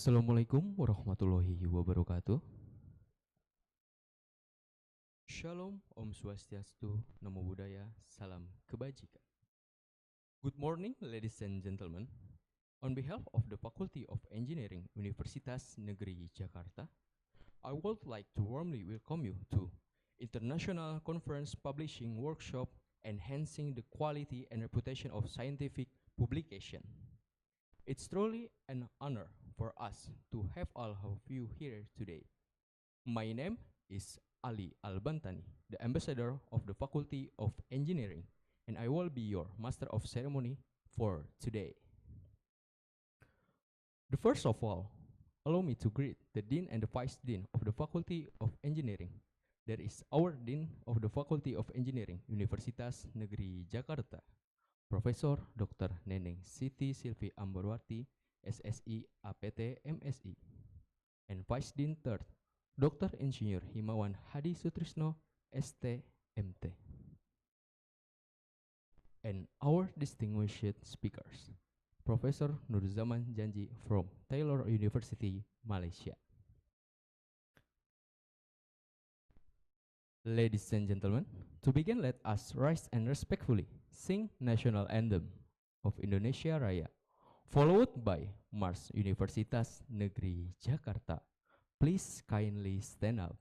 Assalamualaikum warahmatullahi wabarakatuh. Shalom, Om Swastiastu, Namo Buddhaya, Salam Kebajikan. Good morning, ladies and gentlemen. On behalf of the Faculty of Engineering Universitas Negeri Jakarta, I would like to warmly welcome you to International Conference Publishing Workshop Enhancing the Quality and Reputation of Scientific Publication. It's truly an honor for us to have all of you here today. My name is Ali Albantani, the ambassador of the Faculty of Engineering, and I will be your master of ceremony for today. The first of all, allow me to greet the Dean and the Vice Dean of the Faculty of Engineering. There is our Dean of the Faculty of Engineering, Universitas Negeri Jakarta, Profesor Dr. Neneng Siti Silvi Ambarwati, SSI APT MSI, and Vice Dean Third, Dr. Insinyur Himawan Hadi Sutrisno, ST.MT. And our distinguished speakers, Professor Nurzaman Janji from Taylor University, Malaysia. Ladies and gentlemen, to begin, let us rise and respectfully sing National Anthem of Indonesia Raya, followed by Mars Universitas Negeri Jakarta. Please kindly stand up.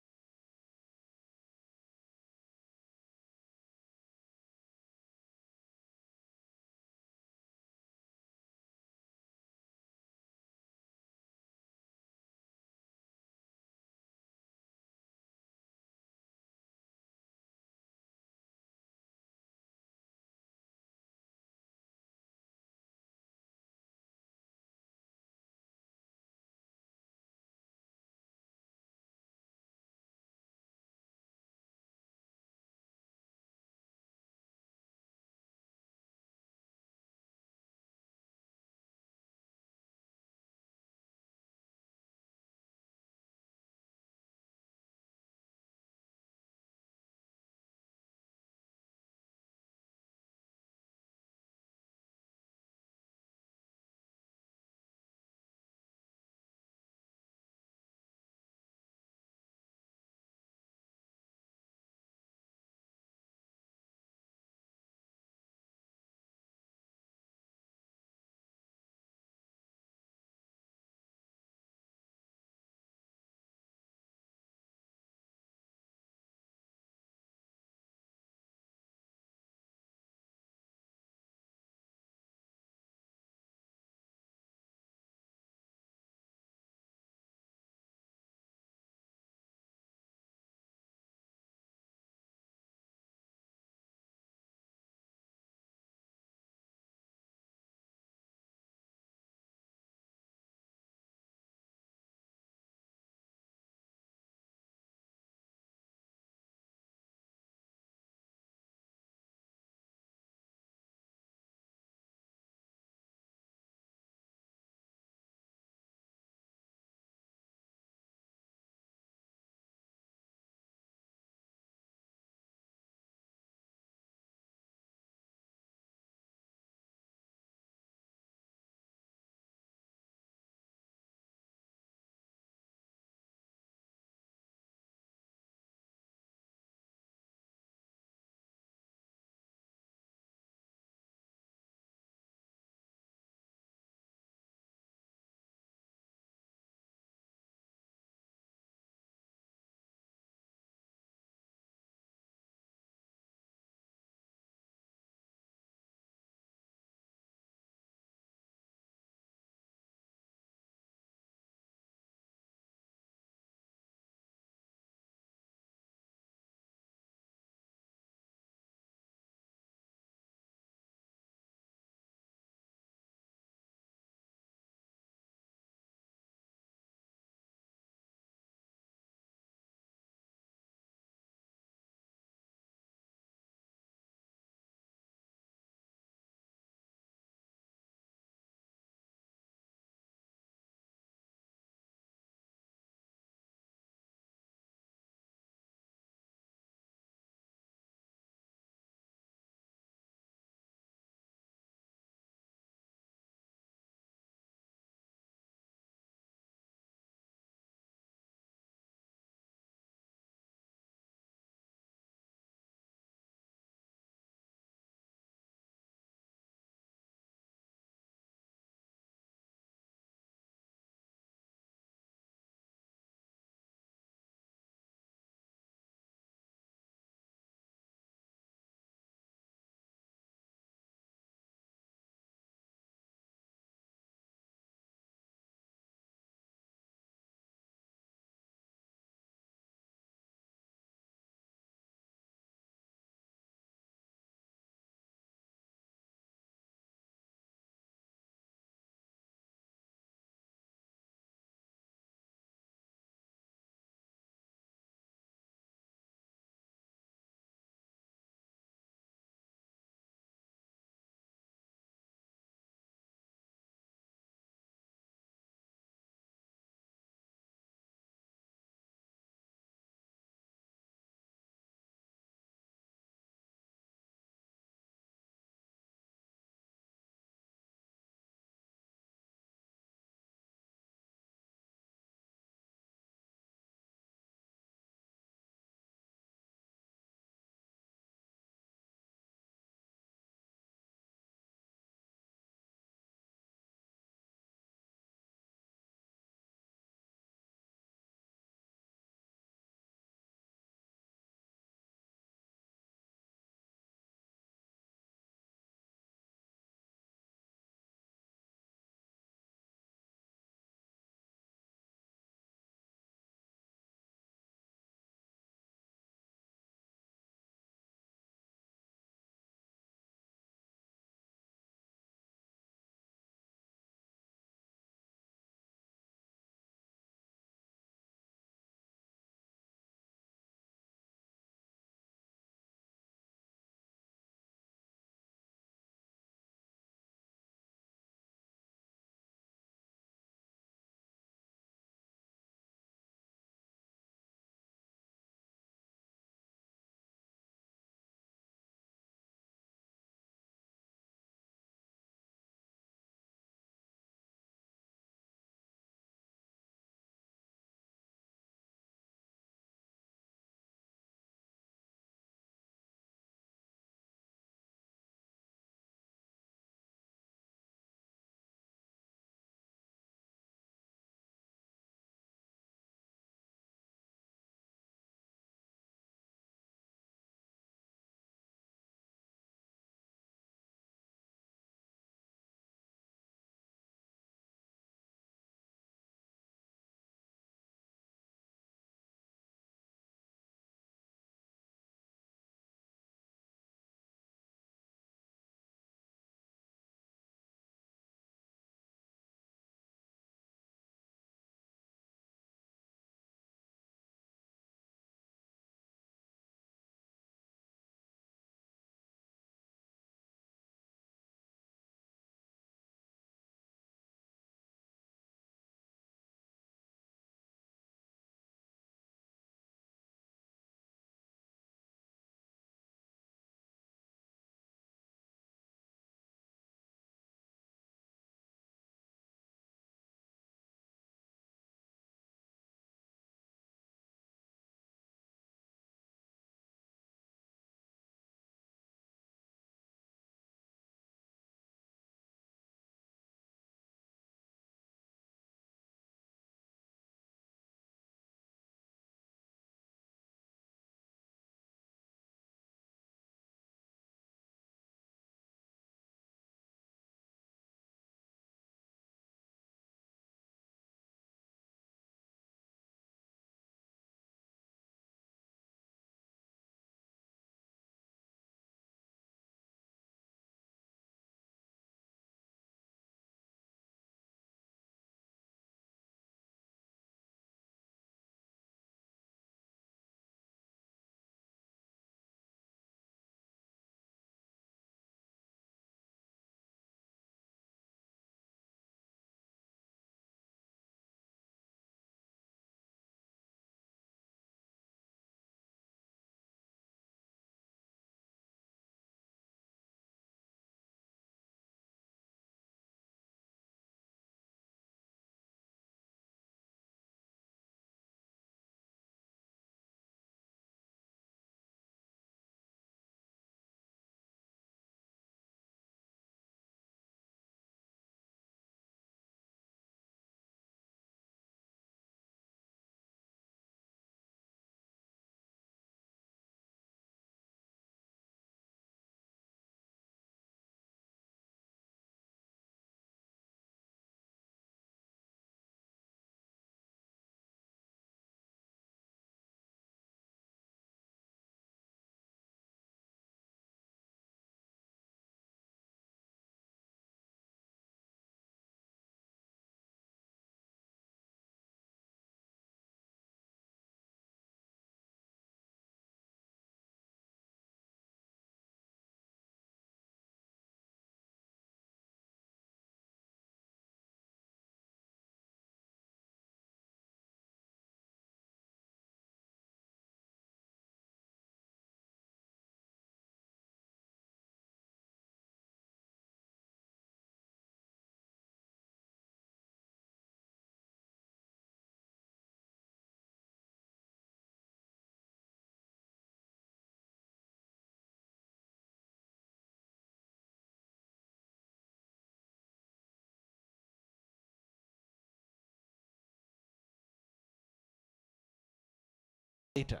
later.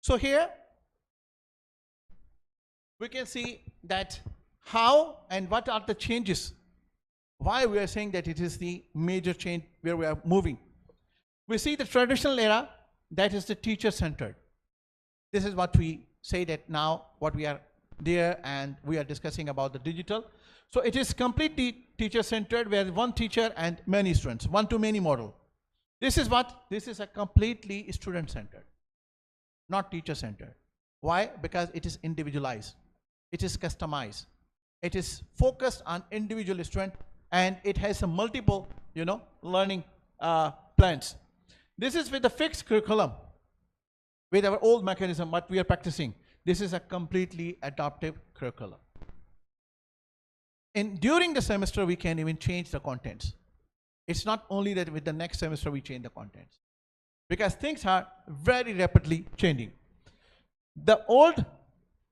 So here we can see that how and what are the changes, why we are saying that it is the major change where we are moving. We see the traditional era, that is the teacher centered. This is what we say that now what we are there, and we are discussing about the digital. So it is completely teacher centered, where one teacher and many students, one to many model. This is what, this is a completely student centered, not teacher centered. Why? Because it is individualized, it is customized, it is focused on individual student, and it has a multiple, learning plans. This is with the fixed curriculum, with our old mechanism, what we are practicing. This is a completely adaptive curriculum. And during the semester, we can even change the contents. It's not only that with the next semester we change the contents, because things are very rapidly changing. The old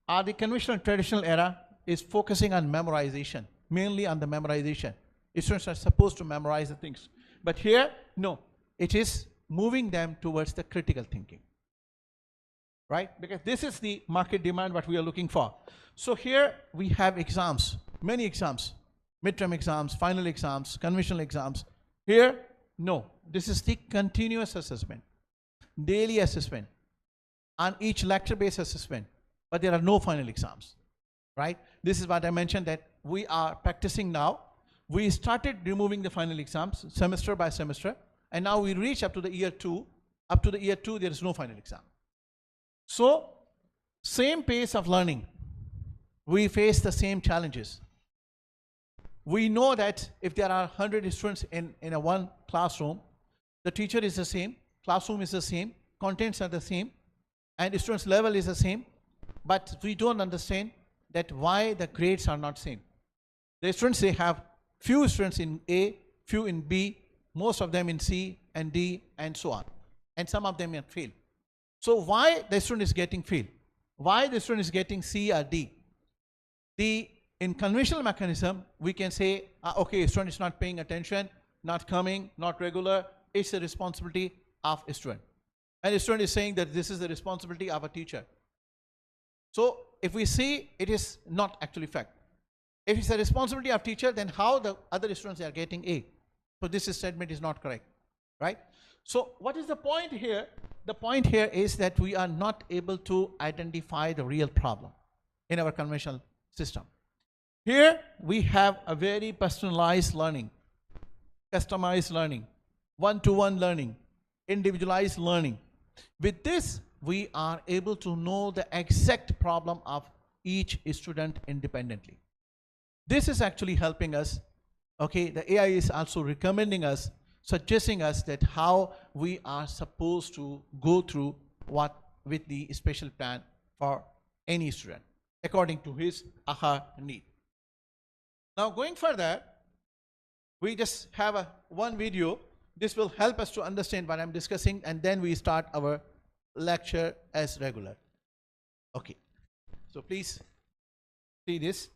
or the conventional traditional era is focusing on memorization, mainly on the memorization. Students are supposed to memorize the things. But here, no, it is moving them towards the critical thinking, right? Because this is the market demand, what we are looking for. So here we have exams, many exams, midterm exams, final exams, conventional exams. Here, no, this is the continuous assessment, daily assessment, on each lecture-based assessment, but there are no final exams, right? This is what I mentioned, that we are practicing now. We started removing the final exams semester by semester, and now we reach up to the year 2. Up to the year 2, there is no final exam. So, same pace of learning, we face the same challenges. We know that if there are 100 students in a one classroom, the teacher is the same, classroom is the same, contents are the same, and students' level is the same, but we don't understand that why the grades are not same. The students, they have few students in A, few in B, most of them in C and D, and so on, and some of them are fail. So why the student is getting fail? Why the student is getting C or D? In conventional mechanism, we can say, okay, student is not paying attention, not coming, not regular. It's the responsibility of a student. And the student is saying that this is the responsibility of a teacher. So if we see, it is not actually fact. If it's the responsibility of teacher, then how the other students are getting A? So this statement is not correct, right? So what is the point here? The point here is that we are not able to identify the real problem in our conventional system. Here we have a very personalized learning, customized learning, one-to-one learning, individualized learning. With this, we are able to know the exact problem of each student independently. This is actually helping us. Okay, the AI is also recommending us, suggesting us that how we are supposed to go through what with the special plan for any student according to his or her need. Now going further, we just have one video. This will help us to understand what I'm discussing, and then we start our lecture as regular. Okay, so please see this.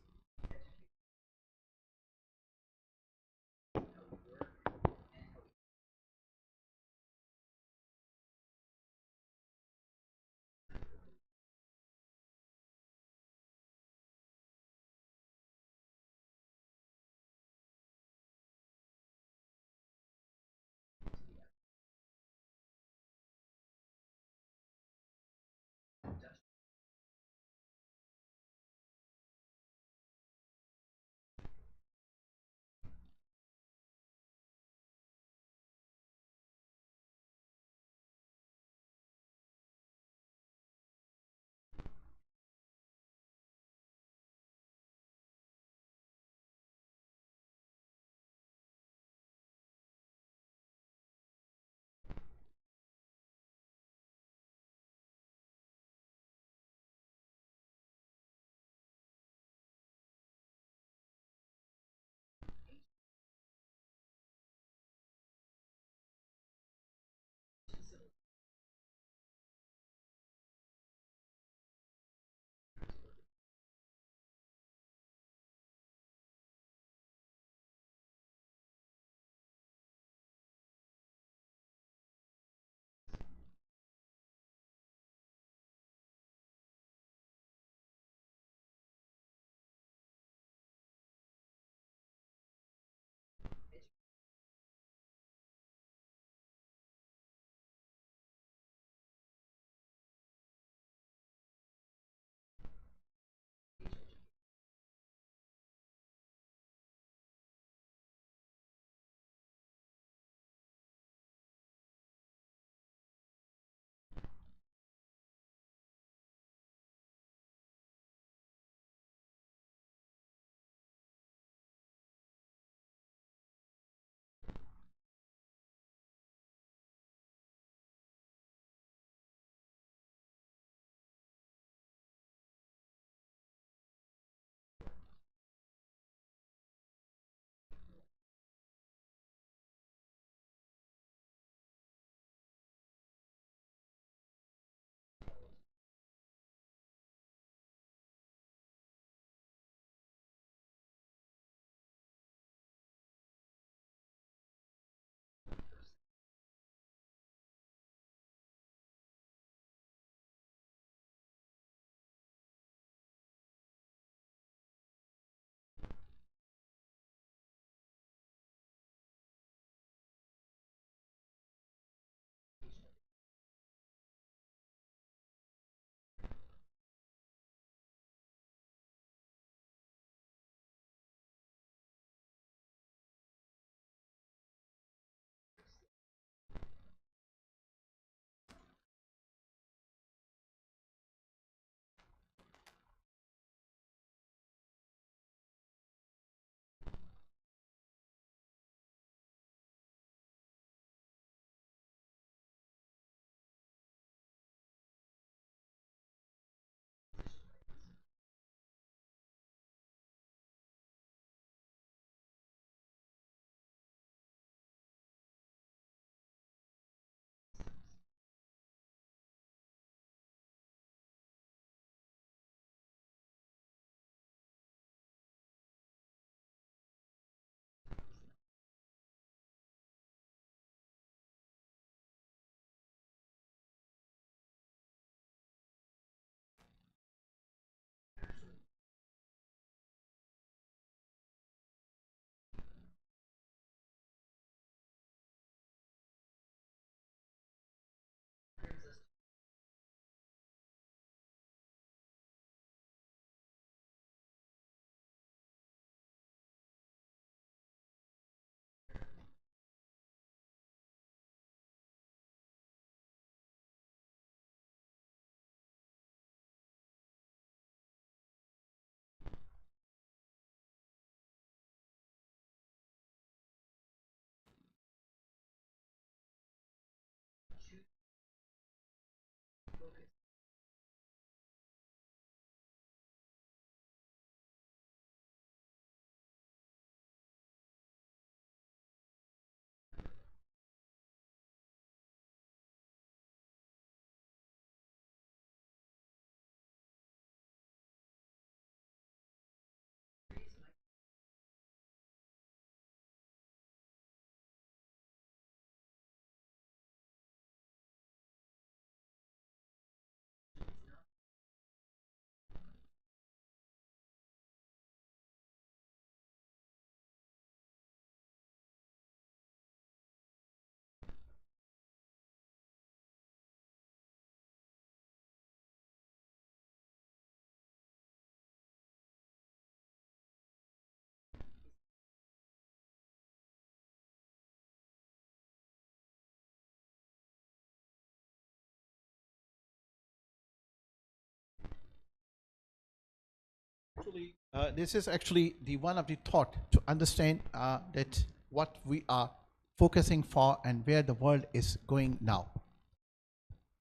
This is actually the one of the thought to understand that what we are focusing for and where the world is going now.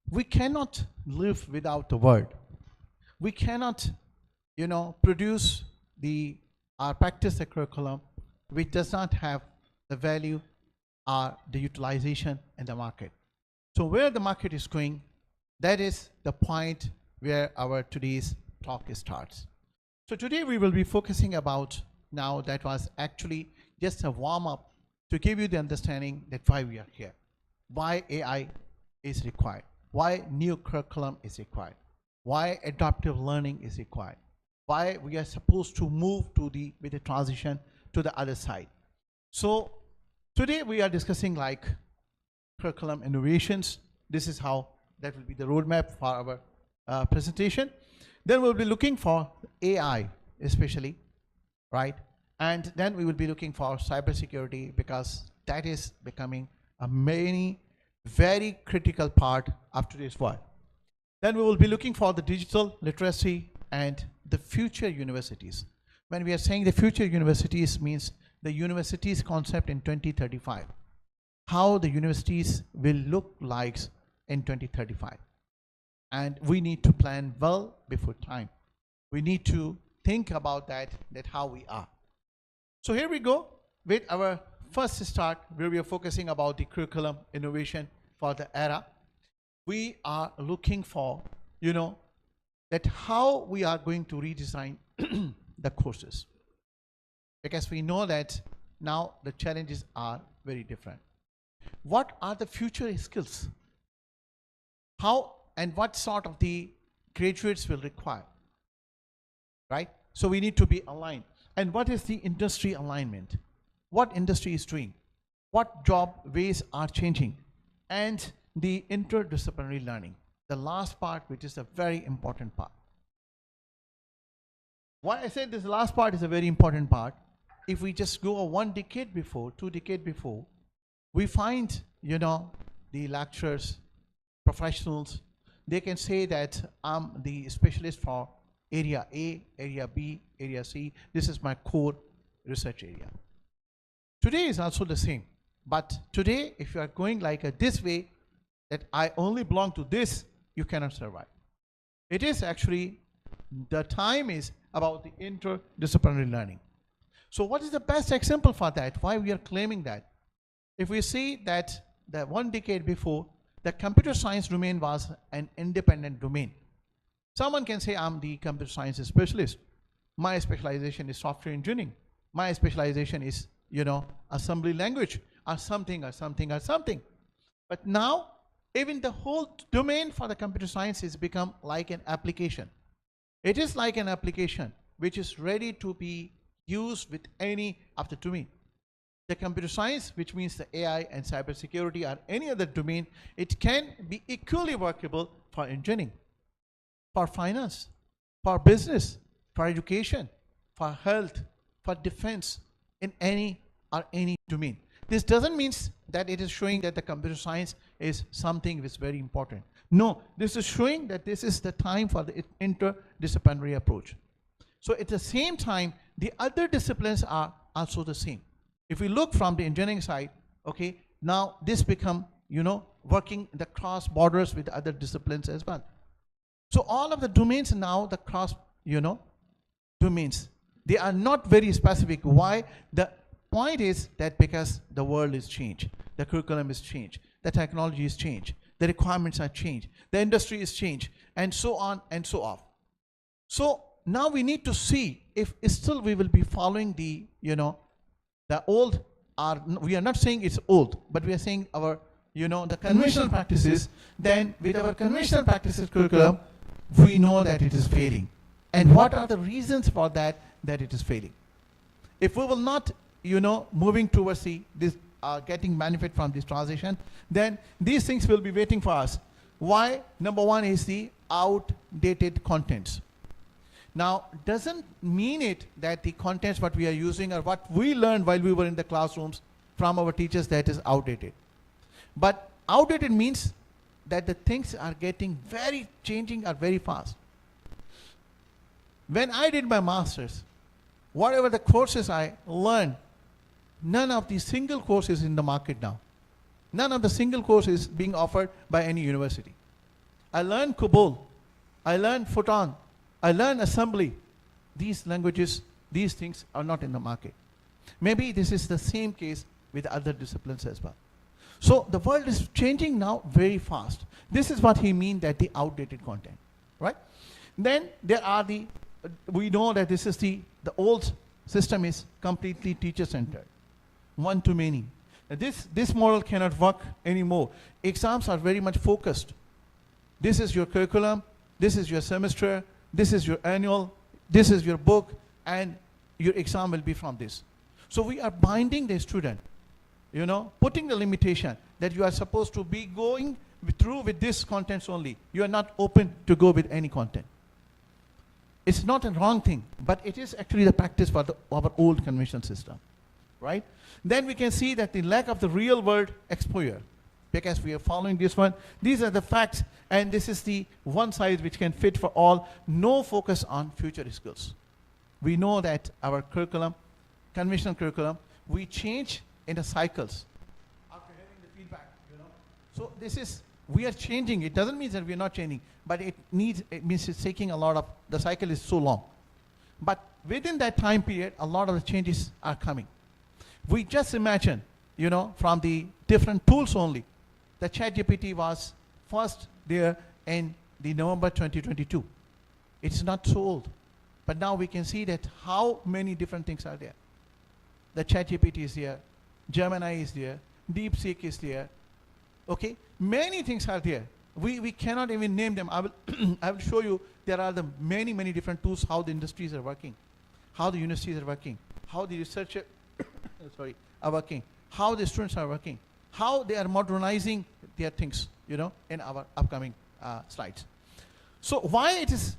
We cannot live without the world. We cannot, produce our practice the curriculum which does not have the value or the utilization in the market. So where the market is going, that is the point where our today's talk starts. So today we will be focusing about, now that was actually just a warm-up to give you the understanding that why we are here, why AI is required, why new curriculum is required, why adaptive learning is required, why we are supposed to move with the transition to the other side. So today we are discussing like curriculum innovations. This is how that will be the roadmap for our presentation. Then we'll be looking for AI especially, right? And then we will be looking for cybersecurity, because that is becoming a very critical part of today's world. Then we will be looking for the digital literacy and the future universities. When we are saying the future universities, means the universities concept in 2035. How the universities will look like in 2035. And we need to plan well before time. We need to think about that how we are. So here we go with our first start, where we are focusing about the curriculum innovation for the era. We are looking for, that how we are going to redesign the courses. Because we know that now the challenges are very different. What are the future skills? How and what sort of the graduates will require, right? So we need to be aligned. And what is the industry alignment? What industry is doing? What job ways are changing? And the interdisciplinary learning, the last part, which is a very important part. Why I said this last part is a very important part. If we just go 1 decade before, 2 decades before, we find, the lecturers, professionals, they can say that I'm the specialist for area A, area B, area C. This is my core research area. Today is also the same. But today, if you are going like this way, that I only belong to this, you cannot survive. It is actually, the time is about the interdisciplinary learning. So what is the best example for that? Why we are claiming that? If we see that 1 decade before, the computer science domain was an independent domain. Someone can say, I'm the computer science specialist. My specialization is software engineering. My specialization is, assembly language, or something. But now, even the whole domain for the computer science has become like an application. It is like an application which is ready to be used with any of the domain. The computer science, which means the AI and cybersecurity or any other domain, it can be equally workable for engineering, for finance, for business, for education, for health, for defense, in any domain. This doesn't mean that it is showing that the computer science is something which is very important. No, this is showing that this is the time for the interdisciplinary approach. So at the same time, the other disciplines are also the same. If we look from the engineering side, okay, now this become, working the cross borders with other disciplines as well. So all of the domains now, the cross, domains, they are not very specific. Why? The point is that because the world is changed, the curriculum is changed, the technology is changed, the requirements are changed, the industry is changed, and so on and so off. So now we need to see if still we will be following the, the old, we are not saying it's old, but we are saying our, the conventional practices. Then with our conventional practices curriculum, we know that it is failing. And what are the reasons for that it is failing? If we will not, moving towards this, getting benefit from this transition, then these things will be waiting for us. Why? Number one is the outdated contents. Now, doesn't mean it that the contents what we are using or what we learned while we were in the classrooms from our teachers, that is outdated. But outdated means that the things are getting changing are very fast. When I did my master's, whatever the courses I learned, none of the single courses in the market now. None of the single courses being offered by any university. I learned COBOL, I learned Photon, I learned assembly. These languages, these things are not in the market. Maybe this is the same case with other disciplines as well. So the world is changing now very fast. This is what he means that the outdated content, right? Then there are we know that this is the old system is completely teacher-centered, one-to-many. This model cannot work anymore. Exams are very much focused. This is your curriculum, this is your semester, this is your annual, this is your book, and your exam will be from this. So we are binding the student, putting the limitation that you are supposed to be going through with this contents only. You are not open to go with any content. It's not a wrong thing, but it is actually the practice for our old conventional system, right? Then we can see that the lack of the real world exposure, because we are following this one. These are the facts, and this is the one size which can fit for all. No focus on future skills. We know that our curriculum, conventional curriculum, we change in the cycles after having the feedback, So we are changing. It doesn't mean that we are not changing, but it means it's taking a lot of, the cycle is so long. But within that time period, a lot of the changes are coming. We just imagine, from the different tools only. The ChatGPT was first there in the November 2022. It's not so old. But now we can see that how many different things are there. The ChatGPT is there, Gemini is there, DeepSeek is there. Okay, many things are there. We cannot even name them. I will show you. There are the many different tools, how the industries are working, how the universities are working, how the researchers are working, how the students are working, how they are modernizing their things, in our upcoming slides. So why it is,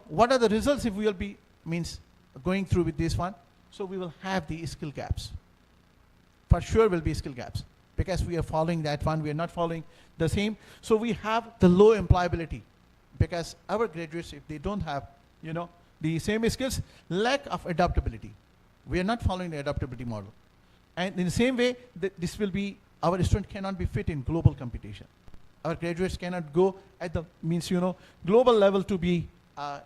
what are the results if we will be going through with this one? So we will have the skill gaps. For sure will be skill gaps, because we are following that one. We are not following the same. So we have the low employability, because our graduates, if they don't have, the same skills, lack of adaptability. We are not following the adaptability model. And in the same way, this will be, our student cannot be fit in global competition. Our graduates cannot go at the global level to be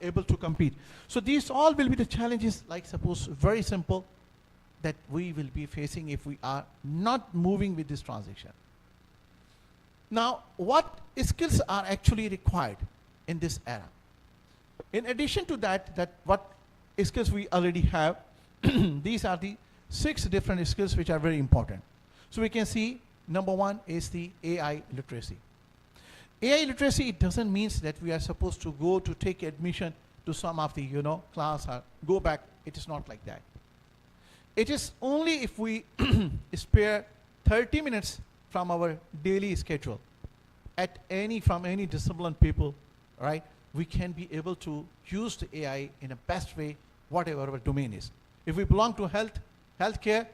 able to compete. So these all will be the challenges, like suppose very simple, that we will be facing if we are not moving with this transition. Now, what skills are actually required in this era? In addition to that what skills we already have, these are the 6 different skills which are very important. So we can see, number 1 is the AI literacy. AI literacy, it doesn't mean that we are supposed to go to take admission to some of the class or go back. It is not like that. It is only if we spare 30 minutes from our daily schedule from any discipline people, right? We can be able to use the AI in a best way, whatever our domain is. If we belong to healthcare,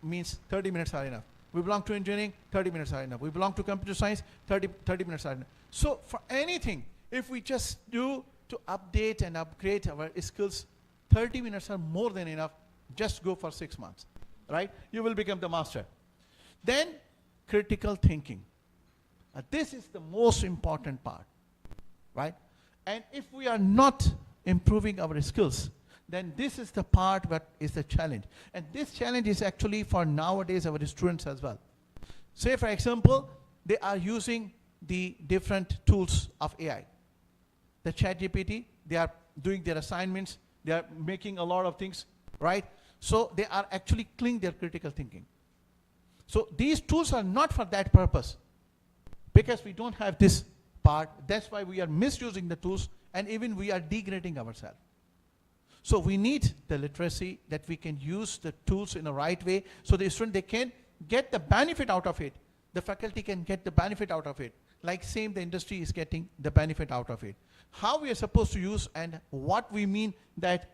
means 30 minutes are enough. We belong to engineering, 30 minutes are enough. We belong to computer science, 30 minutes are enough. So for anything, if we just do to update and upgrade our skills, 30 minutes are more than enough. Just go for 6 months, right? You will become the master. Then critical thinking. This is the most important part, right? And if we are not improving our skills, then this is the part that is the challenge. And this challenge is actually for nowadays our students as well. Say for example, they are using the different tools of AI. The ChatGPT, they are doing their assignments, they are making a lot of things, right? So they are actually killing their critical thinking. So these tools are not for that purpose, because we don't have this part. That's why we are misusing the tools, and even we are degrading ourselves. So we need the literacy, that we can use the tools in the right way, so the student, they can get the benefit out of it. The faculty can get the benefit out of it. Like same, the industry is getting the benefit out of it. How we are supposed to use and what we mean that,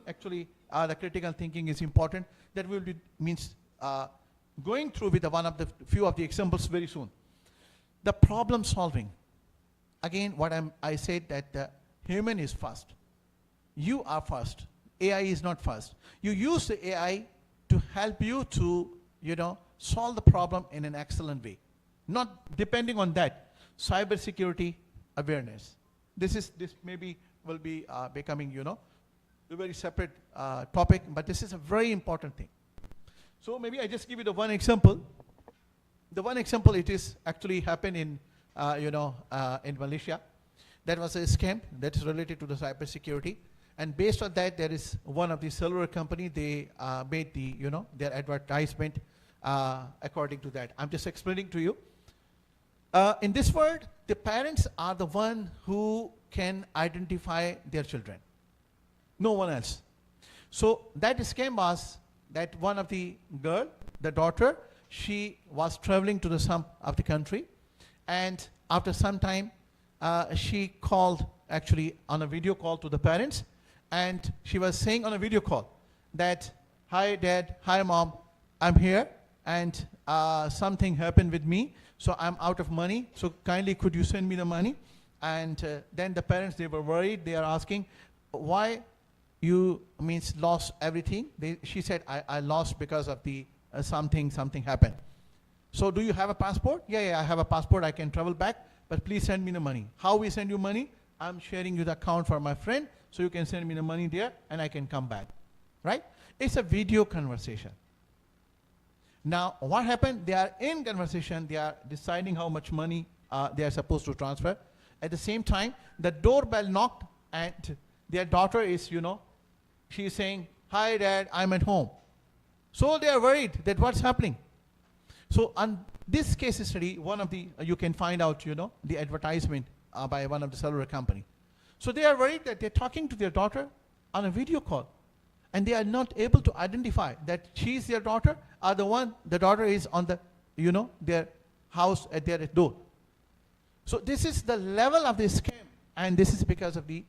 actually the critical thinking is important. That will be going through with few of the examples very soon. The problem solving. Again, I said that the human is first. you are first. AI is not first. You use the AI to help you to, solve the problem in an excellent way. Not depending on that, cybersecurity awareness. This maybe will be becoming, a very separate topic, but this is a very important thing. So maybe I just give you the one example. The one example, it is actually happened in, in Malaysia. That was a scam that is related to the cybersecurity. And based on that, there is one of the cellular company, they made the, their advertisement according to that. I'm just explaining to you. In this world, the parents are the one who can identify their children. No one else. So that scam was that one of the girl, the daughter, she was traveling to some of the country, and after some time, she called actually on a video call to the parents, and she was saying on a video call that, "Hi dad, hi mom, I'm here, and something happened with me, so I'm out of money, so kindly could you send me the money?" And then the parents, they were worried. They are asking, "Why you lost everything?" She said, I lost because of the something happened. "So do you have a passport?" Yeah, I have a passport, I can travel back, but please send me the money." "How we send you money?" "I'm sharing you the account for my friend, so you can send me the money there and I can come back." Right? It's a video conversation. Now, what happened? They are in conversation, they are deciding how much money they are supposed to transfer. At the same time, the doorbell knocked, and their daughter is, she's saying, "Hi dad, I'm at home." So they are worried that what's happening. So on this case study, one of the, you can find out, the advertisement by one of the cellular company. So they are worried that they're talking to their daughter on a video call, and they are not able to identify that she's their daughter, or the daughter is on the, their house at their door. So this is the level of the scam, and this is because of the,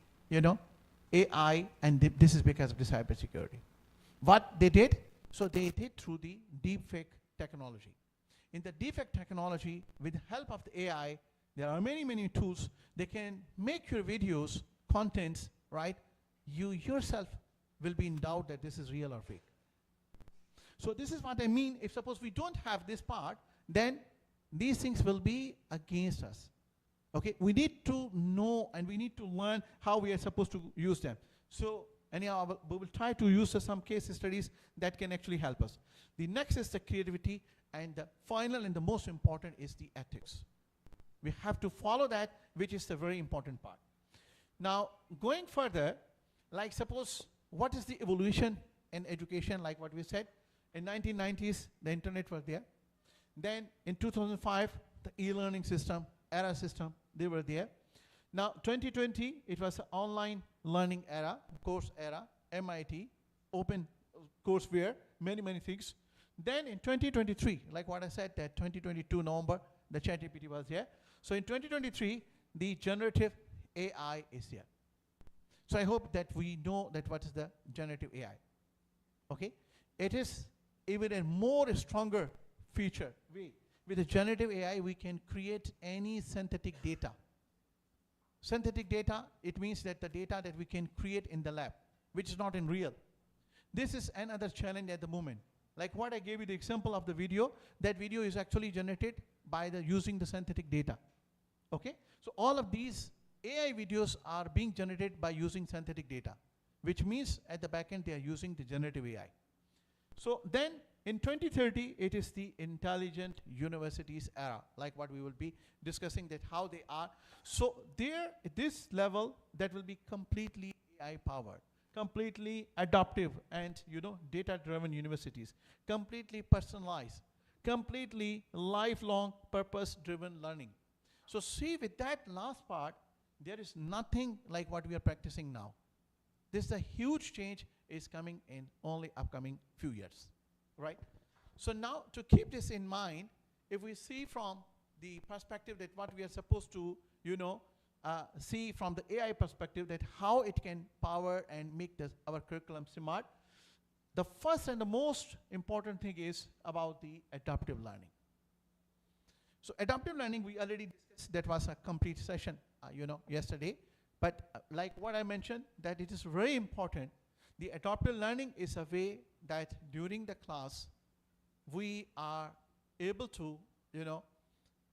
AI, and this is because of the cybersecurity. What they did, so they did through the deepfake technology. In the deepfake technology, with the help of the AI, there are many tools. They can make your videos, contents, right? You yourself will be in doubt that this is real or fake. So this is what I mean. If suppose we don't have this part, then these things will be against us. Okay, we need to know and we need to learn how we are supposed to use them. So anyhow, we will try to use some case studies that can actually help us. The next is the creativity, and the final and the most important is the ethics. We have to follow that, which is the very important part. Now, going further, like suppose, what is the evolution in education, like what we said? In 1990s, the internet was there. Then in 2005, the e-learning system, era system, they were there. Now 2020, it was an online learning era, course era, MIT, open courseware, many things. Then in 2023, like what I said, that 2022 November, the ChatGPT was there. So in 2023, the generative AI is there. So I hope that we know that what is the generative AI. Okay, it is even a more stronger feature. With the generative AI, we can create any synthetic data. Synthetic data, it means that the data that we can create in the lab, which is not in real. This is another challenge at the moment. Like what I gave you the example of the video, that video is actually generated by using the synthetic data. Okay, so all of these AI videos are being generated by using synthetic data, which means at the back end they are using the generative AI. So then in 2030, it is the intelligent universities era, like what we will be discussing, that how they are. So there, at this level, that will be completely AI powered, completely adaptive, and data-driven universities, completely personalized, completely lifelong purpose-driven learning. So see, with that last part, there is nothing like what we are practicing now. This is a huge change is coming in only upcoming few years, right? So now to keep this in mind, if we see from the perspective that what we are supposed to, see from the AI perspective, that how it can power and make our curriculum smart, the first and the most important thing is about the adaptive learning. So adaptive learning, we already discussed, that was a complete session, yesterday. But like what I mentioned, that it is very important. The adaptive learning is a way that during the class, we are able to,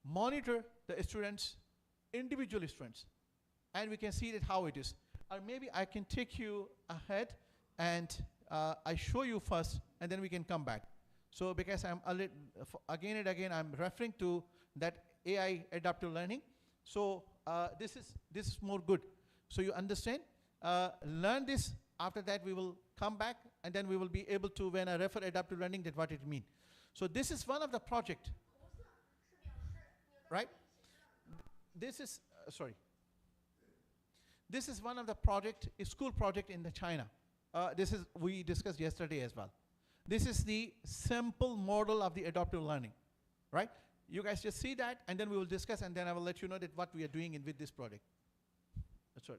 monitor the students, individual students, and we can see that how it is. Or maybe I can take you ahead and I show you first, and then we can come back. So because I'm again and again I'm referring to that AI adaptive learning. So this is more good. So you understand. Learn this. After that we will come back, and then we will be able to, when I refer adaptive learning, that what it means. So this is one of the project. Right? This is sorry. This is one of the project, a school project in the China. This is, we discussed yesterday as well. This is the simple model of the adaptive learning, right? You guys just see that, and then we will discuss, and then I will let you know that what we are doing with this project. Sorry.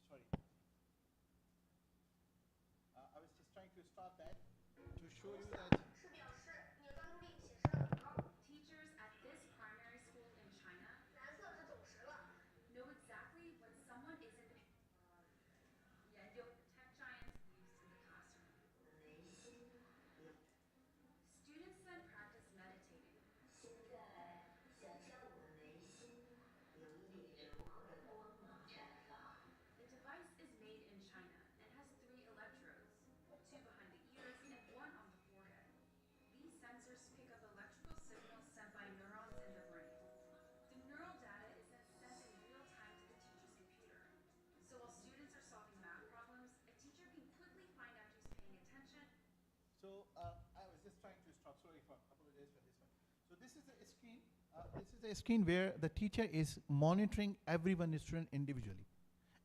Sorry. I was just trying to start that to show you that. So I was just trying to stop. Sorry for apologize for this one. So this is a screen. This is a screen where the teacher is monitoring every student individually,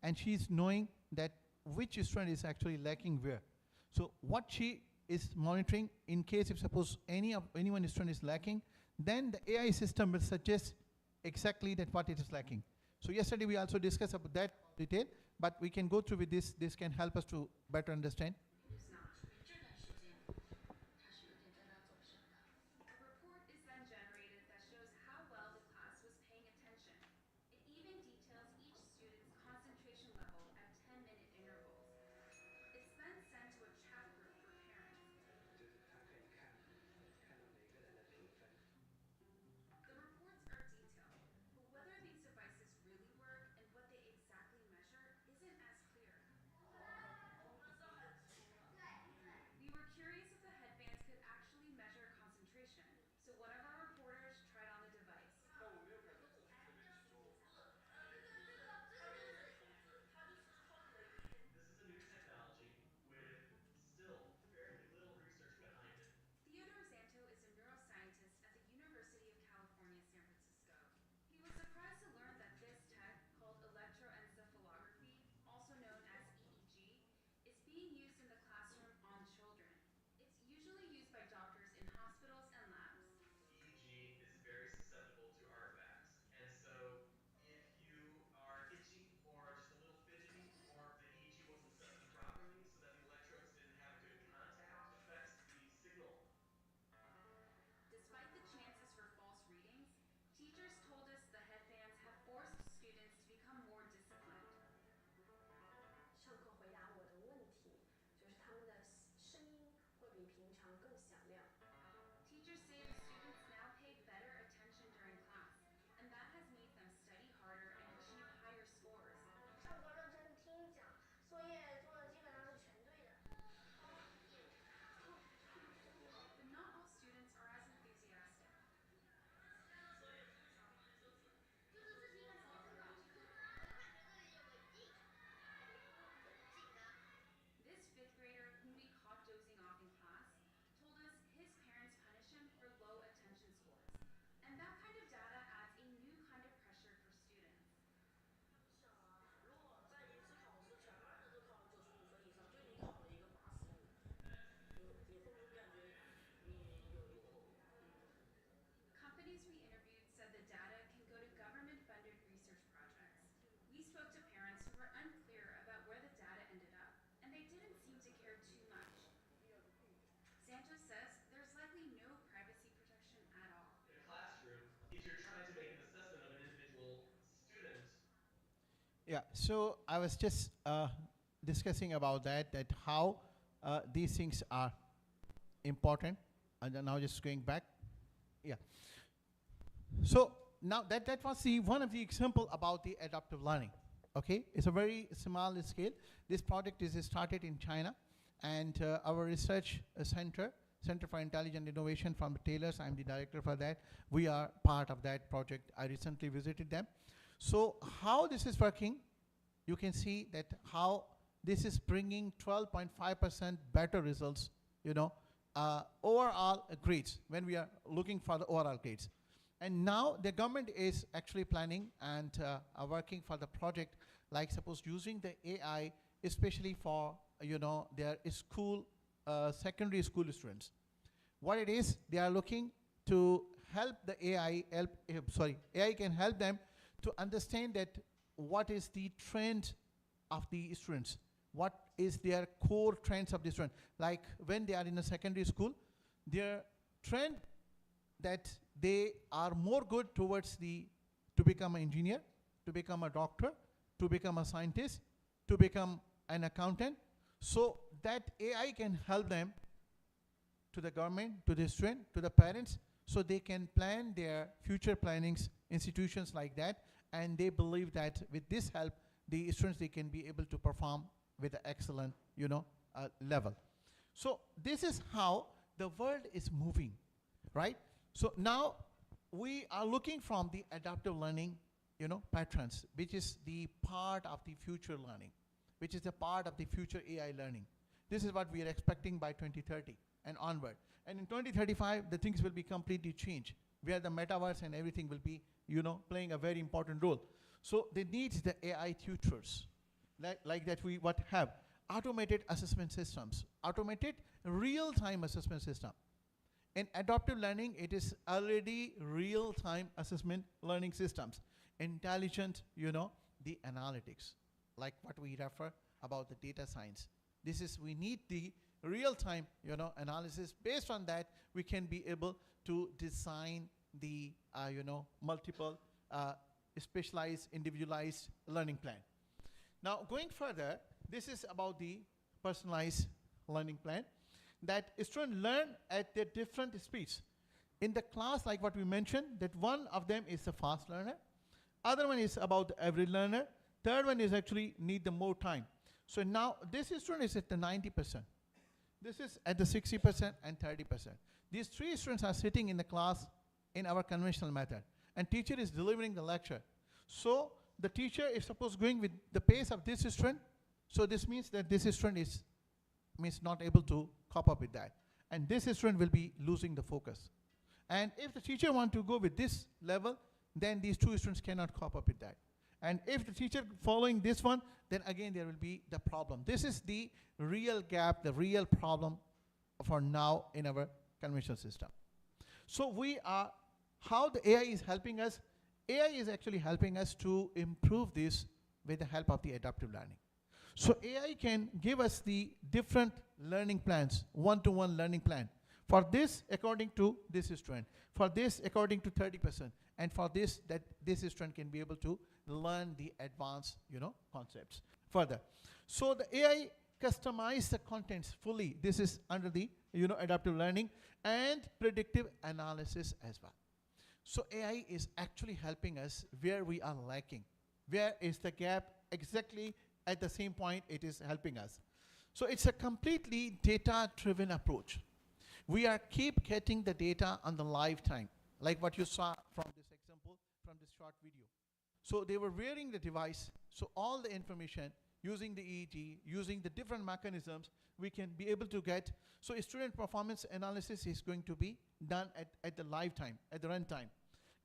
and she's knowing that which student is actually lacking where. So what she is monitoring, in case if suppose anyone student is lacking, then the AI system will suggest exactly that what it is lacking. So yesterday we also discussed about that detail, but we can go through with this. This can help us to better understand. Yeah, so I was just discussing about that how these things are important. And then now just going back. Yeah. So now that was the one of the example about the adaptive learning. Okay, it's a very small scale. This project is started in China, and our research Center for Intelligent Innovation from Taylor's, I'm the director for that. We are part of that project. I recently visited them. So how this is working, you can see that how this is bringing 12.5% better results, overall grades when we are looking for the overall grades. And now the government is actually planning and are working for the project, like suppose using the AI, especially for their school, secondary school students. What it is, they are looking to help the AI. AI can help them to understand that what is the trend of the students, what is their core trends of the student. Like when they are in a secondary school, their trend that they are more good towards to become an engineer, to become a doctor, to become a scientist, to become an accountant. So that AI can help them to the government, to the student, to the parents, so they can plan their future plannings, institutions like that, and they believe that with this help, the students, they can be able to perform with an excellent, level. So this is how the world is moving, right? So now we are looking from the adaptive learning, patterns, which is the part of the future learning, which is the part of the future AI learning. This is what we are expecting by 2030 and onward. And in 2035, the things will be completely changed, where the metaverse and everything will be, playing a very important role. So they need the AI tutors, like that we have automated assessment systems, automated real-time assessment system. In adaptive learning, it is already real-time assessment learning systems, intelligent, the analytics, like what we refer about the data science. This is, we need the real-time, analysis. Based on that, we can be able to design the, multiple specialized, individualized learning plan. Now, going further, this is about the personalized learning plan, that students learn at their different speeds. In the class, like what we mentioned, that one of them is a fast learner, other one is about the average learner, third one is actually need the more time. So now this student is at the 90%. This is at the 60% and 30%. These three students are sitting in the class in our conventional method, and teacher is delivering the lecture. So the teacher is supposed going with the pace of this student, so this means that this student is not able to cope up with that, and this student will be losing the focus. And if the teacher want to go with this level, then these two students cannot cope up with that. And if the teacher following this one, then again there will be the problem. This is the real gap, the real problem for now in our conventional system. So we are, how the AI is helping us, AI is actually helping us to improve this with the help of the adaptive learning. So AI can give us the different learning plans, one-to-one learning plan. For this, according to this student. For this, according to 30%. And for this, that this student can be able to learn the advanced, concepts further. So the AI customize the contents fully. This is under the, adaptive learning and predictive analysis as well. So AI is actually helping us where we are lacking. Where is the gap? Exactly at the same point it is helping us. So it's a completely data-driven approach. We are keep getting the data on the live time, like what you saw from this example, from this short video. So they were wearing the device, so all the information using the EEG, using the different mechanisms, we can be able to get. So student performance analysis is going to be done at the live time, at the run time.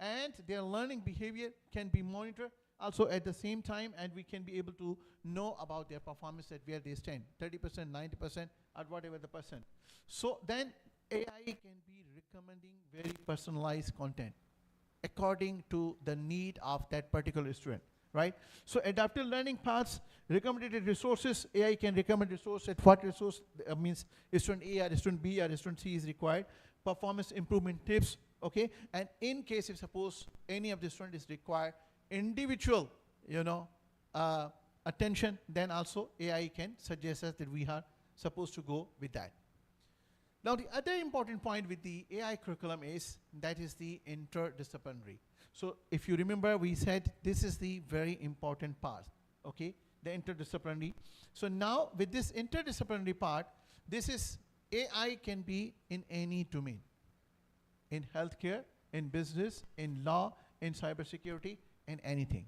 And their learning behavior can be monitored also at the same time, and we can be able to know about their performance at where they stand, 30%, 90%, or whatever the percent. So then AI can be recommending very personalized content according to the need of that particular student, right? So adaptive learning paths, recommended resources, AI can recommend resource at what resource means student A or student B or student C is required, performance improvement tips, okay? And in case if suppose any of the student is required, individual, attention, then also AI can suggest us that we are supposed to go with that. Now, the other important point with the AI curriculum is that is the interdisciplinary. So if you remember, we said this is the very important part, okay, the interdisciplinary. So now with this interdisciplinary part, this is AI can be in any domain, in healthcare, in business, in law, in cybersecurity, in anything.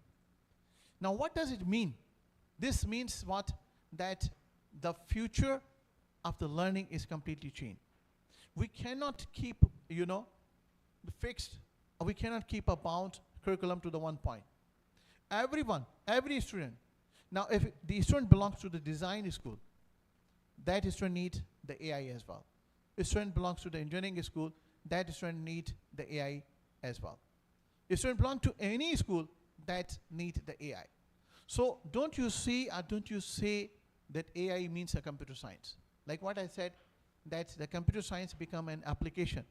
Now, what does it mean? This means what? That the future of the learning is completely changed. We cannot keep, fixed, or we cannot keep a bound curriculum to the one point. Everyone, every student. Now, if the student belongs to the design school, that student needs the AI as well. If student belongs to the engineering school, that student needs the AI as well. If student belongs to any school, that need the AI. So don't you see or don't you say that AI means a computer science? Like what I said, that the computer science become an application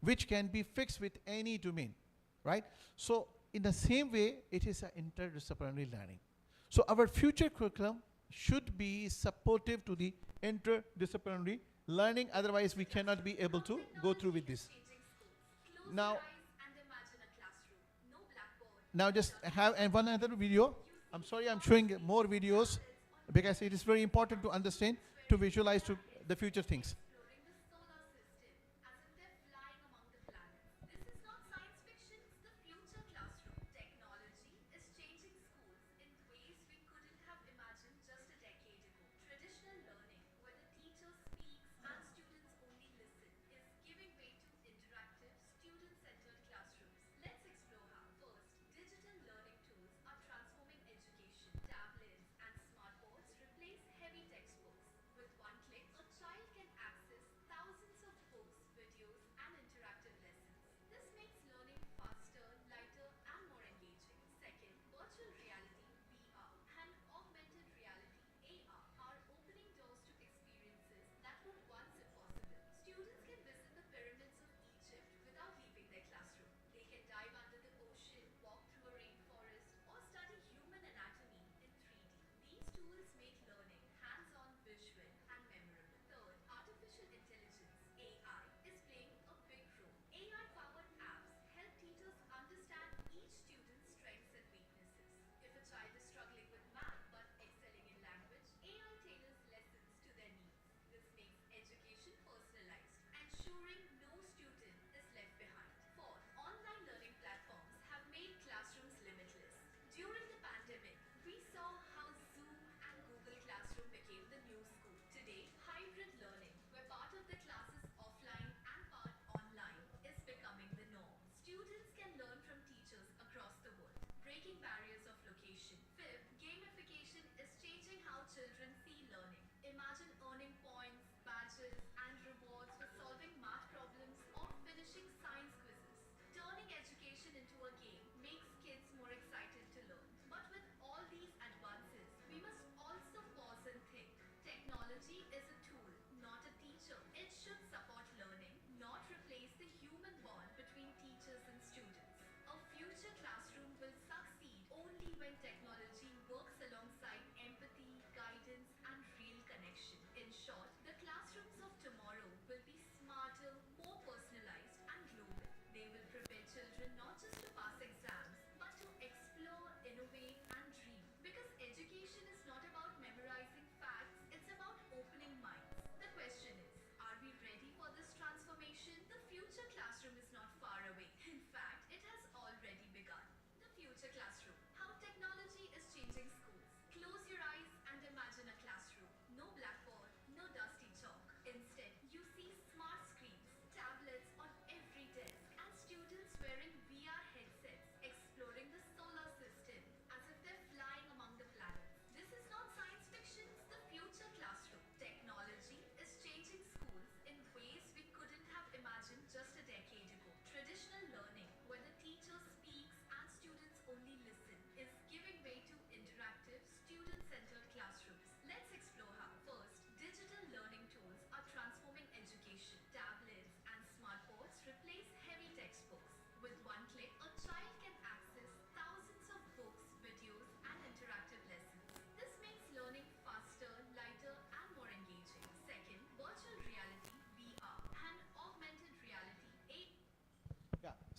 which can be fixed with any domain, right? So in the same way, it is an interdisciplinary learning. So our future curriculum should be supportive to the interdisciplinary learning, otherwise we cannot be able to go through with this. Now, now just have one other video. I'm sorry, I'm showing more videos because it is very important to understand, to visualize to the future things.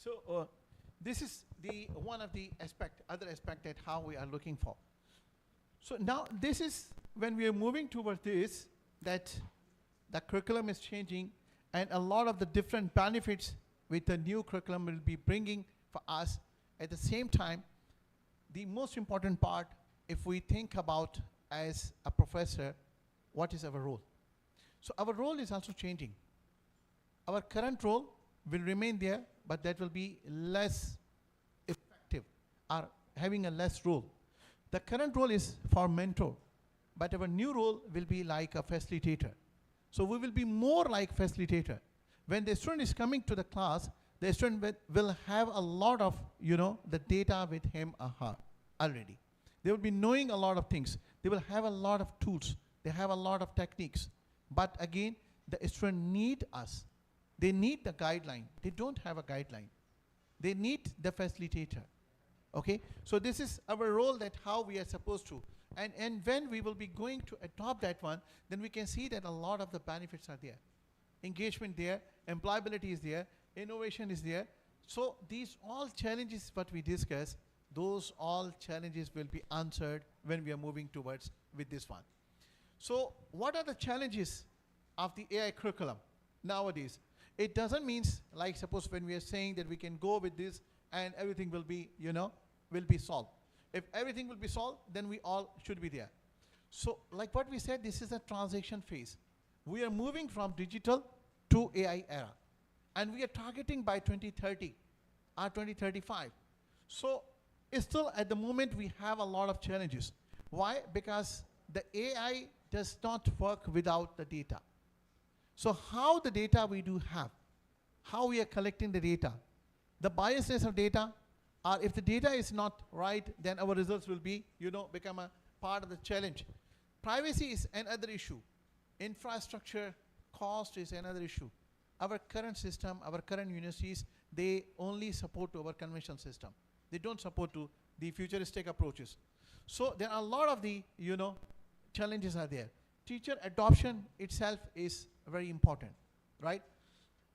So this is the one of the other aspect that how we are looking for. So now this is when we are moving towards this, that the curriculum is changing, and a lot of the different benefits with the new curriculum will be bringing for us. At the same time, the most important part, if we think about as a professor, what is our role? So our role is also changing. Our current role will remain there, but that will be less effective or having a less role. The current role is for mentor, but our new role will be like a facilitator. So we will be more like facilitator. When the student is coming to the class, the student will have a lot of, the data with him or her already. They will be knowing a lot of things. They will have a lot of tools. They have a lot of techniques. But again, the student need us. They need the guideline. They don't have a guideline. They need the facilitator. Okay? So this is our role, that how we are supposed to. And when we will be going to adopt that one, then we can see that a lot of the benefits are there. Engagement there, employability is there, innovation is there. So these all challenges what we discuss, those all challenges will be answered when we are moving towards with this one. So what are the challenges of the AI curriculum nowadays? It doesn't mean, like suppose when we are saying that we can go with this and everything will be, will be solved. If everything will be solved, then we all should be there. So like what we said, this is a transition phase. We are moving from digital to AI era. And we are targeting by 2030 or 2035. So still at the moment we have a lot of challenges. Why? Because the AI does not work without the data. So how the data we do have, how we are collecting the data, the biasness of data, or if the data is not right, then our results will be, become a part of the challenge. Privacy is another issue. Infrastructure cost is another issue. Our current system, our current universities, they only support our conventional system. They don't support to the futuristic approaches. So there are a lot of the, challenges are there. Teacher adoption itself is very important, right?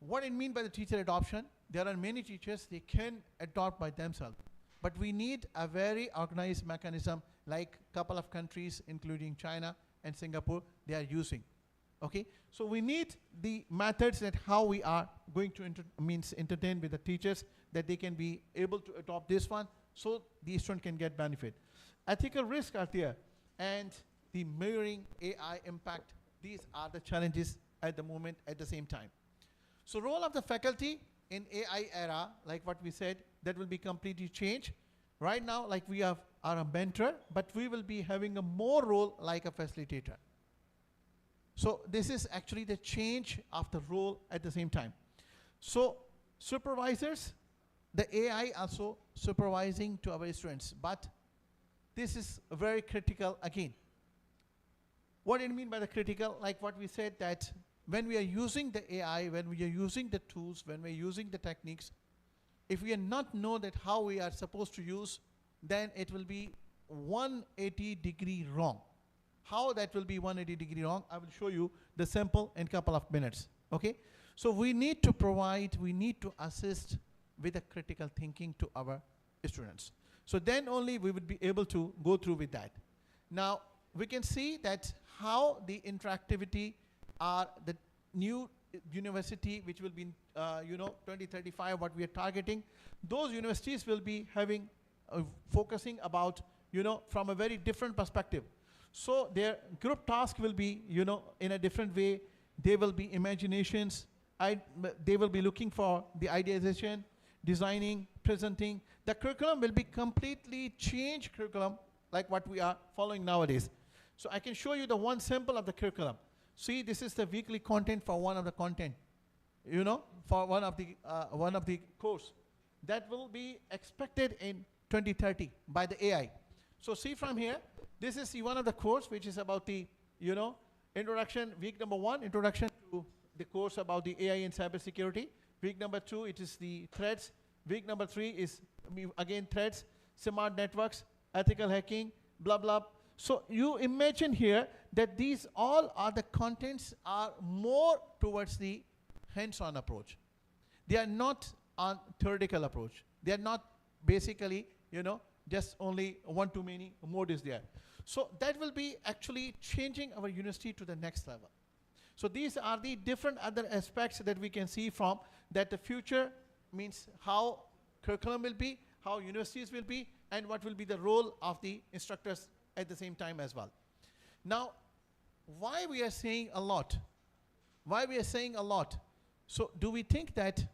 What I mean by the teacher adoption, there are many teachers, they can adopt by themselves. But we need a very organized mechanism like a couple of countries, including China and Singapore, they are using. Okay, so we need the methods that how we are going to entertain with the teachers, that they can be able to adopt this one, so the student can get benefit. Ethical risks are there, and the mirroring AI impact. These are the challenges at the moment at the same time. So role of the faculty in AI era, like what we said, that will be completely changed. Right now, like we are a mentor, but we will be having a more role like a facilitator. So this is actually the change of the role at the same time. So supervisors, the AI also supervising to our students, but this is very critical again. What do you mean by the critical? Like what we said, that when we are using the AI, when we are using the tools, when we are using the techniques, if we are not know that how we are supposed to use, then it will be 180-degree wrong. How that will be 180-degree wrong, I will show you the sample in a couple of minutes. Okay? So we need to provide, we need to assist with a critical thinking to our students. So then only we would be able to go through with that. Now, we can see that how the interactivity are the new university, which will be in 2035, what we are targeting. Those universities will be having, focusing about, from a very different perspective. So their group task will be, in a different way. They will be imaginations. They will be looking for the ideation, designing, presenting. The curriculum will be completely changed curriculum like what we are following nowadays. So I can show you the one sample of the curriculum. See, this is the weekly content for one of the content, for one of the course. That will be expected in 2030 by the AI. So see from here, this is one of the course which is about the, introduction, week number 1, introduction to the course about the AI and cybersecurity. Week number 2, it is the threats. Week number 3 is, again, threats, smart networks, ethical hacking, blah, blah. So you imagine here that these all are the contents are more towards the hands-on approach. They are not on theoretical approach. They are not basically, just only one-to-many mode is there. So that will be actually changing our university to the next level. So these are the different other aspects that we can see from that the future means how curriculum will be, how universities will be, and what will be the role of the instructors at the same time as well. Now, why we are saying a lot? Why we are saying a lot? So do we think that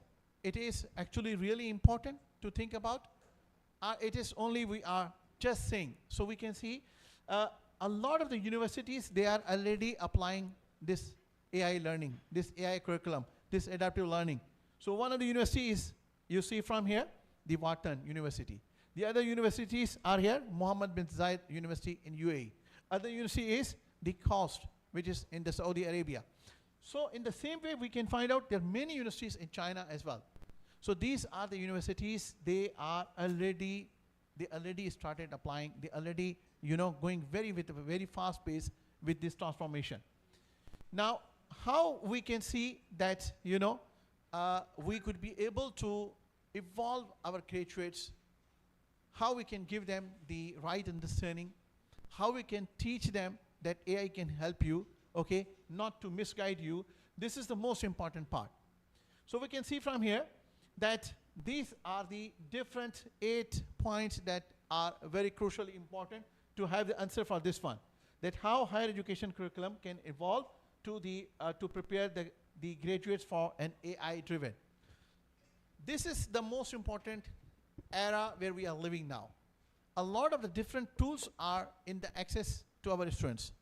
it is actually really important to think about? It is only we are just saying. So we can see a lot of the universities, they are already applying this AI learning, this AI curriculum, this adaptive learning. So one of the universities you see from here, the Wharton University. The other universities are here, Mohammed bin Zayed University in UAE. Other university is the KAUST, which is in the Saudi Arabia. So in the same way, we can find out there are many universities in China as well. So these are the universities, they already started applying, they already, going with a very fast pace with this transformation. Now, how we can see that, we could be able to evolve our graduates, how we can give them the right understanding, how we can teach them that AI can help you, okay, not to misguide you. This is the most important part. So we can see from here that these are the different 8 points that are very crucially important to have the answer for this one. That how higher education curriculum can evolve to prepare the graduates for an AI-driven. This is the most important era where we are living now. A lot of the different tools are in the access to our students.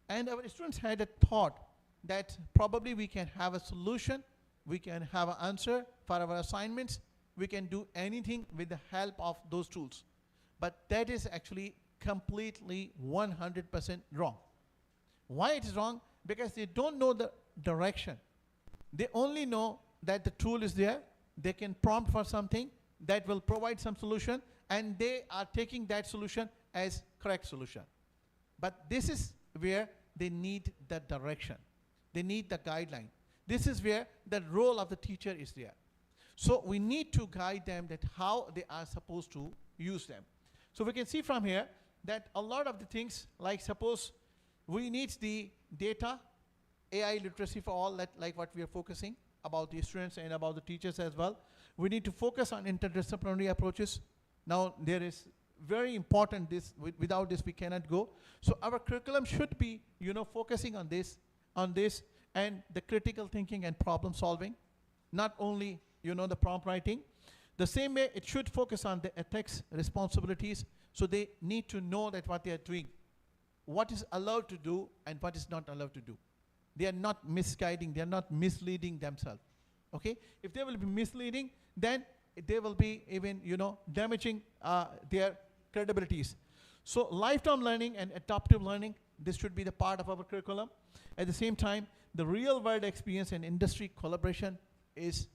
And our students had a thought that probably we can have a solution, we can have an answer for our assignments, we can do anything with the help of those tools. But that is actually completely 100% wrong. Why it is wrong? Because they don't know the direction. They only know that the tool is there, they can prompt for something that will provide some solution, and they are taking that solution as correct solution. But this is where they need the direction. They need the guideline. This is where the role of the teacher is there. So we need to guide them that how they are supposed to use them. So we can see from here that a lot of the things, like suppose we need the data, AI literacy for all, that like what we are focusing about the students and about the teachers as well. We need to focus on interdisciplinary approaches. Now there is very important this, without this we cannot go. So our curriculum should be, focusing on this, and the critical thinking and problem solving, not only, the prompt writing. The same way it should focus on the ethics, responsibilities, so they need to know that what they are doing, what is allowed to do and what is not allowed to do. They are not misguiding, they are not misleading themselves, okay? If they will be misleading, then they will be even, damaging their credibilities. So lifetime learning and adaptive learning, this should be the part of our curriculum. At the same time, the real world experience and industry collaboration is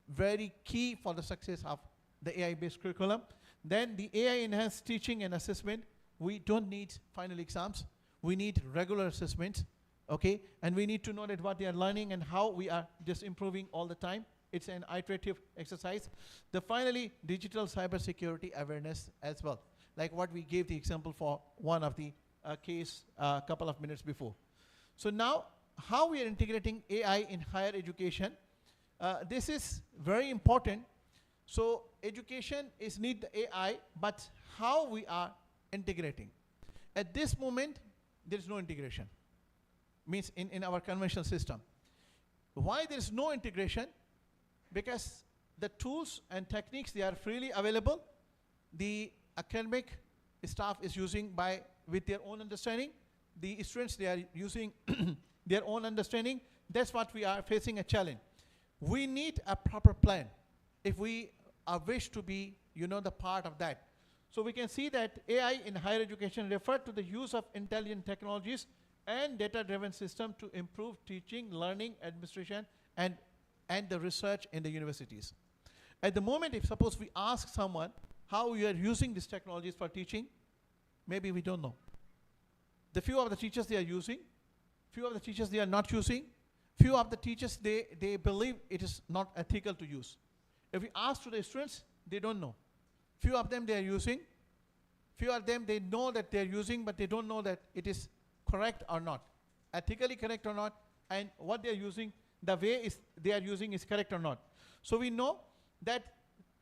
very key for the success of the AI-based curriculum. Then the AI-enhanced teaching and assessment, we don't need final exams. We need regular assessments, okay? And we need to know that what they are learning and how we are just improving all the time. It's an iterative exercise. Finally, digital cybersecurity awareness as well, like what we gave the example for one of the case a couple of minutes before. So now, how we are integrating AI in higher education, this is very important. So education is need the AI, but how we are integrating. At this moment, there is no integration, means in our conventional system. Why there is no integration? Because the tools and techniques, they are freely available. The academic staff is using with their own understanding. The students, they are using their own understanding. That's what we are facing a challenge. We need a proper plan if we wish to be, the part of that. So we can see that AI in higher education refer to the use of intelligent technologies and data-driven system to improve teaching, learning, administration, and the research in the universities. At the moment, if suppose we ask someone how you are using these technologies for teaching, maybe we don't know. The few of the teachers they are using, few of the teachers they are not using, few of the teachers they believe it is not ethical to use. If we ask to the students, they don't know. Few of them they are using, few of them they know that they are using, but they don't know that it is correct or not, ethically correct or not, and what they are using, the way they are using is correct or not. So we know that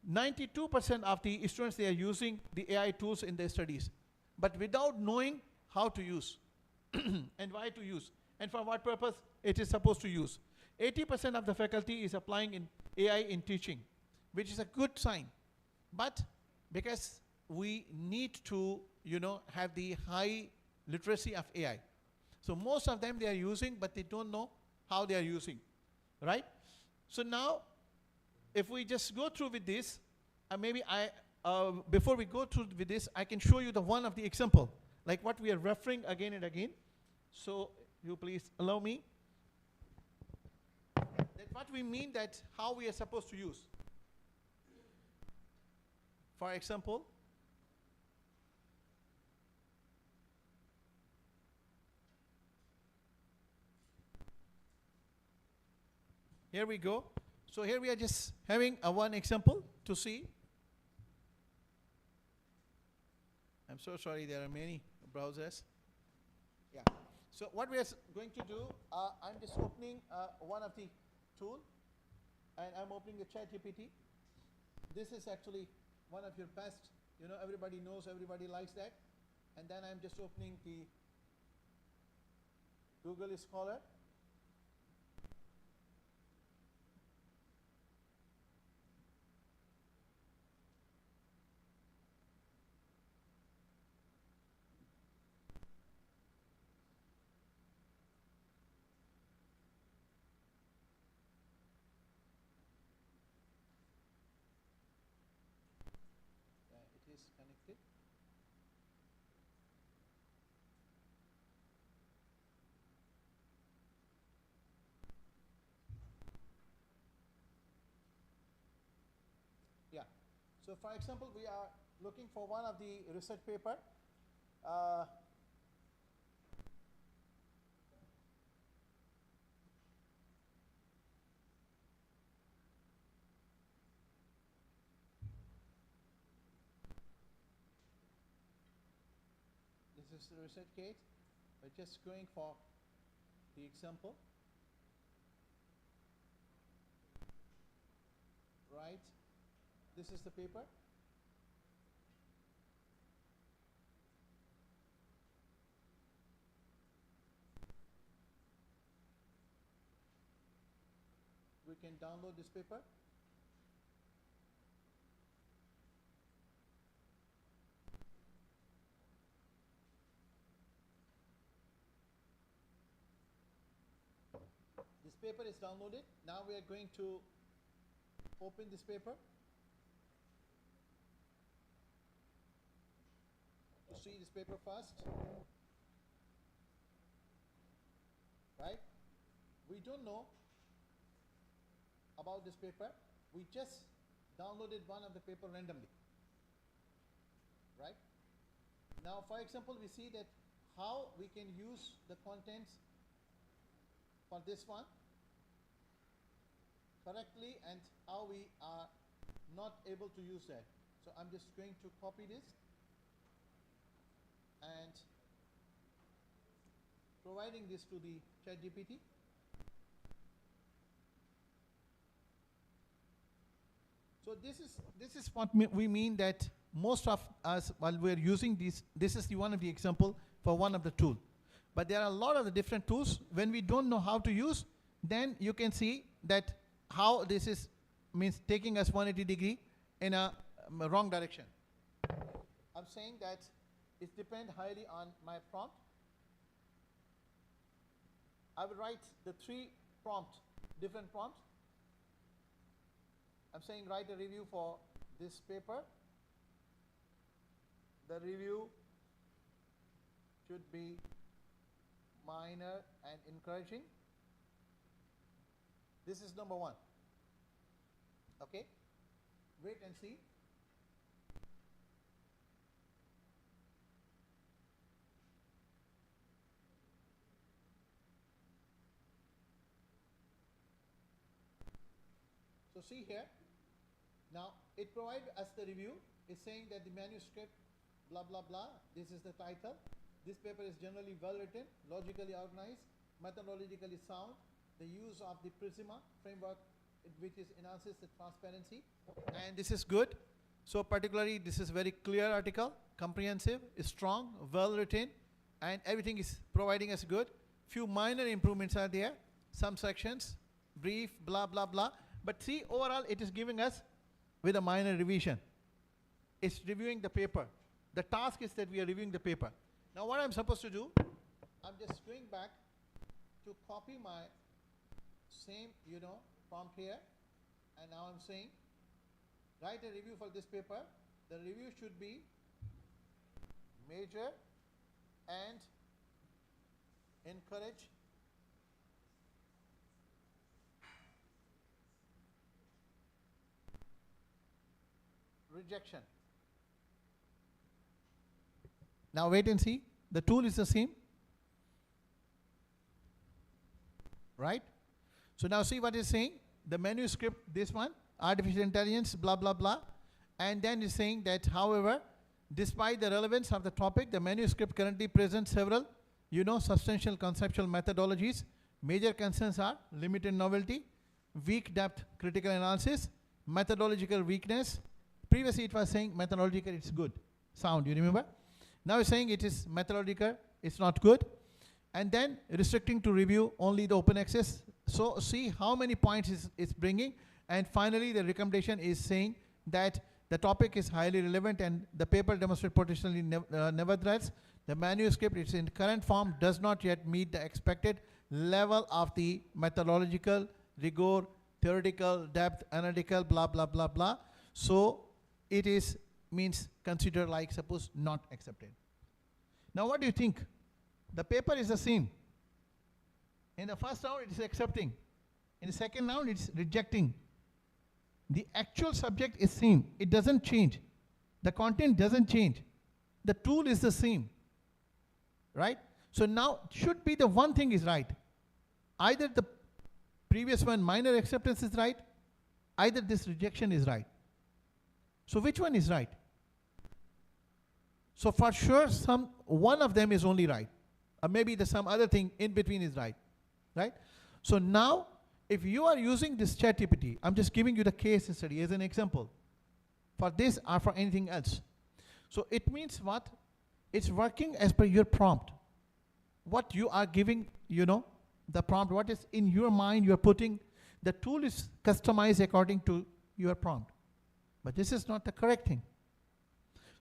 92% of the students, they are using the AI tools in their studies, but without knowing how to use and why to use and for what purpose it is supposed to use. 80% of the faculty is applying in AI in teaching, which is a good sign. But because we need to, have the high literacy of AI. So most of them they are using, but they don't know how they are using, right? So now, if we just go through with this, before we go through with this, I can show you the one of the example, like what we are referring again and again. So you please allow me. That what we mean, that how we are supposed to use. For example, here we go. So here we are just having a one example to see. I'm so sorry, there are many browsers. Yeah. So what we are going to do, I'm just opening one of the tool, and I'm opening the ChatGPT. This is actually one of your best, everybody knows, everybody likes that. And then I'm just opening the Google Scholar. It is connected. Yeah. So for example, we are looking for one of the research paper. This is the research case. We're just going for the example. Right. This is the paper. We can download this paper. This paper is downloaded. Now we are going to open this paper to see this paper first. Right? We don't know about this paper. We just downloaded one of the paper randomly. Right? Now, for example, we see that how we can use the contents for this one correctly and how we are not able to use that. So I'm just going to copy this and providing this to the ChatGPT. So this is what we mean, that most of us, while we're using this is the one of the example for one of the tool. But there are a lot of the different tools. When we don't know how to use, then you can see that how this is means taking us 180-degree in a wrong direction. I'm saying that it depends highly on my prompt. I will write the 3 different prompts. I'm saying write a review for this paper. The review should be minor and encouraging. This is number 1. Okay? Wait and see. So see here, Now, it provides us the review. It's saying that the manuscript, blah, blah, blah, this is the title. This paper is generally well written, logically organized, methodologically sound. The use of the Prisma framework, which enhances the transparency. And this is good. So particularly, this is very clear article, comprehensive, strong, well written, and everything is providing us good. Few minor improvements are there. Some sections, brief, blah, blah, blah. But see, overall, it is giving us with a minor revision. It's reviewing the paper. The task is that we are reviewing the paper. Now what I'm supposed to do, I'm just going back to copy my same, prompt here. And now I'm saying, write a review for this paper. The review should be measure and encourage rejection. Now wait and see. The tool is the same, right? So now see what it's saying. The manuscript, this one, artificial intelligence, blah, blah, blah. And then it's saying that, however, despite the relevance of the topic, the manuscript currently presents several, substantial conceptual methodologies. Major concerns are limited novelty, weak depth critical analysis, methodological weakness. Previously it was saying methodological, it's good, sound, you remember? Now it's saying it is methodological, it's not good. And then restricting to review only the open access. So see how many points it's bringing. And finally the recommendation is saying that the topic is highly relevant and the paper demonstrates potentially nevertheless, the manuscript, it's in current form, does not yet meet the expected level of the methodological rigor, theoretical depth, analytical, blah, blah, blah, blah. So it is means consider like suppose not accepted. Now what do you think? The paper is the same. In the first round it is accepting. In the second round it's rejecting. The actual subject is same. It doesn't change. The content doesn't change. The tool is the same. Right? So now should be the one thing is right. Either the previous one minor acceptance is right, either this rejection is right. So which one is right? So for sure one of them is only right. Or maybe some other thing in between is right. Right? So now if you are using this ChatGPT, I'm just giving you the case study as an example for this or for anything else. So it means what? It's working as per your prompt. What you are giving, the prompt, what is in your mind you're putting, the tool is customized according to your prompt. But this is not the correct thing.